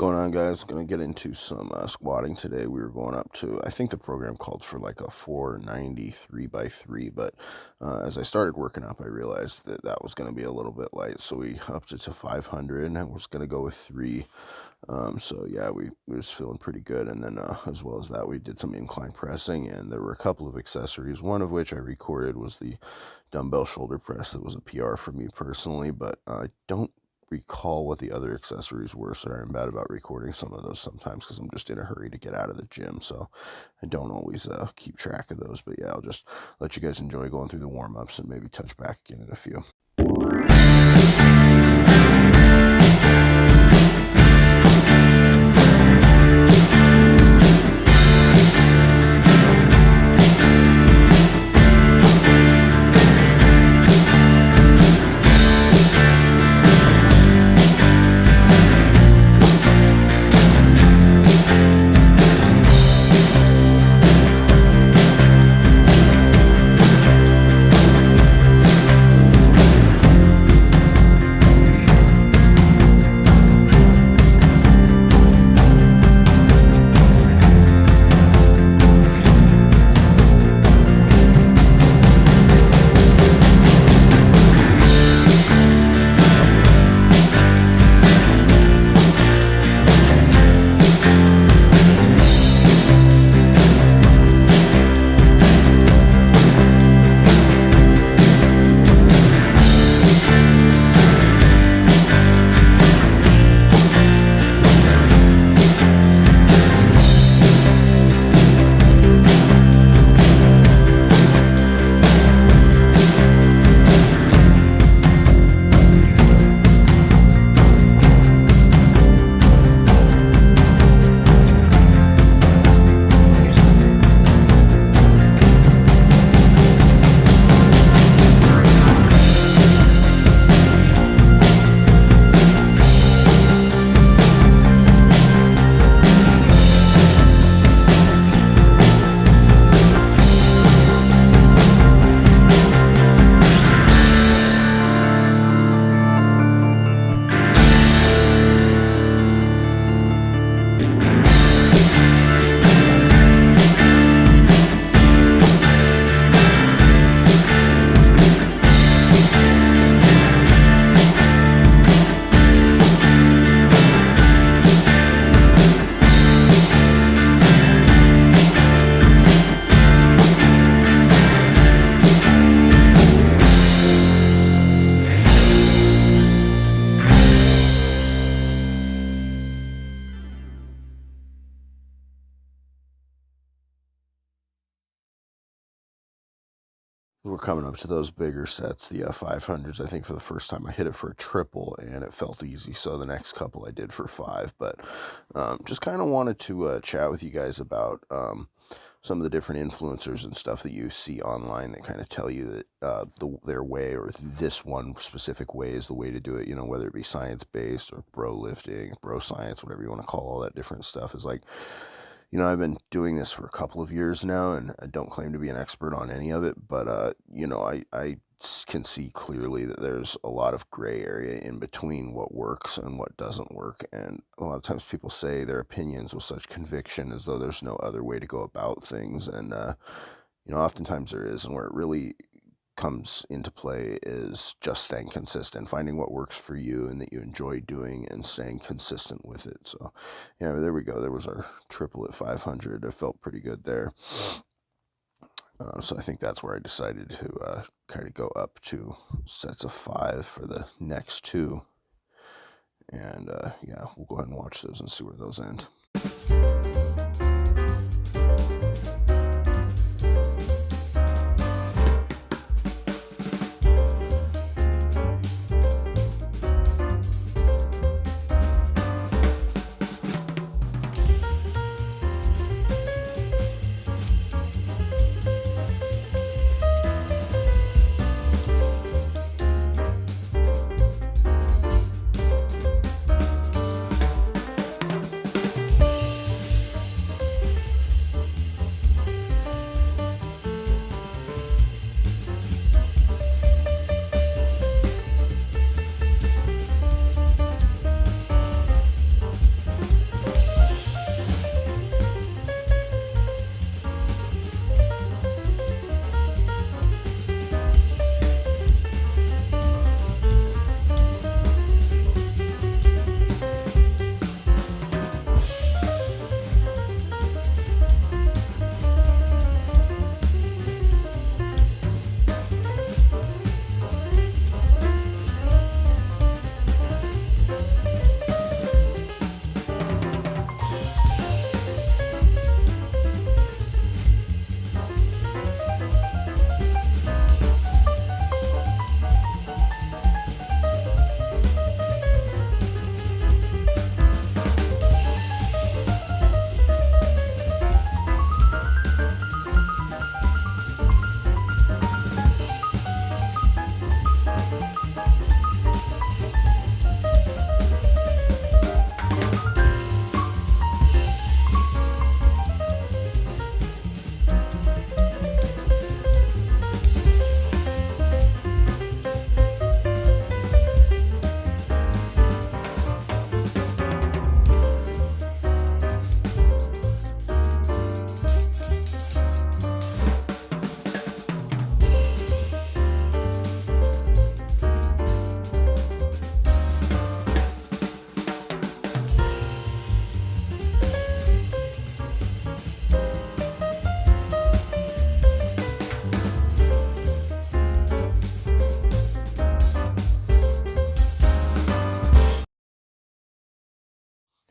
going on, guys? Gonna get into some squatting today. We were going up to, I think the program called for like a 493 by 3, but as I started working up, I realized that that was going to be a little bit light, so we upped it to 500, and I was going to go with 3. So yeah, we was feeling pretty good, and then as well as that, we did some incline pressing, and there were a couple of accessories, one of which I recorded was the dumbbell shoulder press. That was a PR for me personally, but I don't recall what the other accessories were. Sorry, I'm bad about recording some of those sometimes because I'm just in a hurry to get out of the gym, so I don't always keep track of those. But yeah, I'll just let you guys enjoy going through the warm-ups and maybe touch back again in a few. We're coming up to those bigger sets, the 500s. I think for the first time I hit it for a triple, and it felt easy. So the next couple I did for 5. But just kind of wanted to chat with you guys about some of the different influencers and stuff that you see online that kind of tell you that their way or this one specific way is the way to do it. You know, whether it be science-based or bro lifting, bro science, whatever you want to call all that different stuff, is like, you know, I've been doing this for a couple of years now, and I don't claim to be an expert on any of it, but, you know, I can see clearly that there's a lot of gray area in between what works and what doesn't work, and a lot of times people say their opinions with such conviction as though there's no other way to go about things, and, you know, oftentimes there is, and where it really comes into play is just staying consistent, finding what works for you and that you enjoy doing and staying consistent with it. So yeah, there we go. There was our triple at 500. I felt pretty good there. So I think that's where I decided to kind of go up to sets of 5 for the next 2. And yeah, we'll go ahead and watch those and see where those end.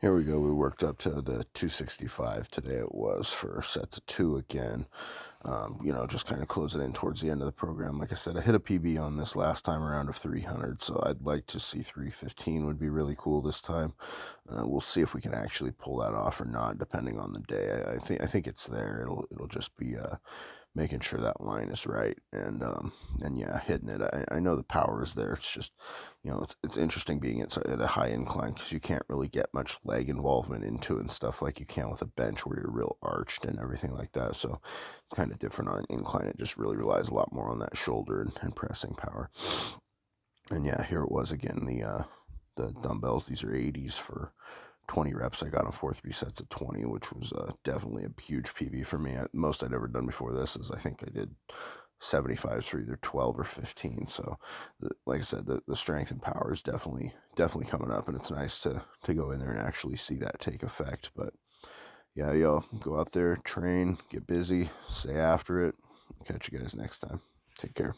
Here we go. We worked up to the 265 today. It was for sets of 2 again. Just kind of closing in towards the end of the program. Like I said, I hit a PB on this last time around of 300, so I'd like to see 315 would be really cool this time. We'll see if we can actually pull that off or not, depending on the day. I think it's there. It'll just be making sure that line is right and yeah, hitting it. I know the power is there. It's just it's interesting being at a high incline because you can't really get much leg involvement into it and stuff like you can with a bench where you're real arched and everything like that. So it's kind of different on an incline. It just really relies a lot more on that shoulder and pressing power. And yeah, here it was again. The dumbbells. These are 80s for 20 reps. I got on 4-3 sets of 20, which was definitely a huge PB for me. Most I'd ever done before this is I think I did 75s for either 12 or 15. So, like I said, the strength and power is definitely coming up, and it's nice to go in there and actually see that take effect. But yeah, y'all go out there, train, get busy, stay after it. Catch you guys next time. Take care.